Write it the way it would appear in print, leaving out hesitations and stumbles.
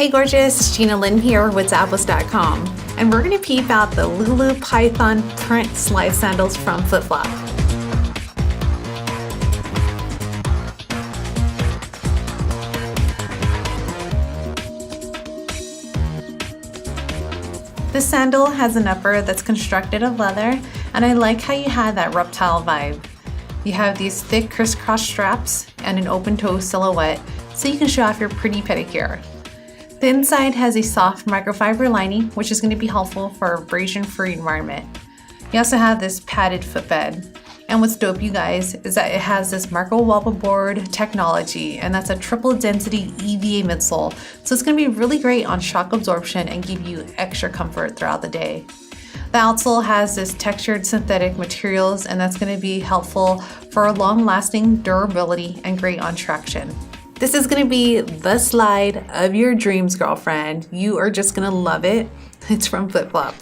Hey gorgeous, Gina Lynn here with Zappos.com, and we're going to peep out the Lulu Python print slide sandals from FitFlop. This sandal has an upper that's constructed of leather, and I like how you have that reptile vibe. You have these thick crisscross straps and an open toe silhouette so you can show off your pretty pedicure. The inside has a soft microfiber lining, which is going to be helpful for abrasion-free environment. You also have this padded footbed. And what's dope, you guys, is that it has this Microwobbleboard technology, and that's a triple density EVA midsole. So it's going to be really great on shock absorption and give you extra comfort throughout the day. The outsole has this textured synthetic materials, and that's going to be helpful for long-lasting durability and great on traction. This is going to be the slide of your dreams, girlfriend. You are just going to love it. It's from FitFlop.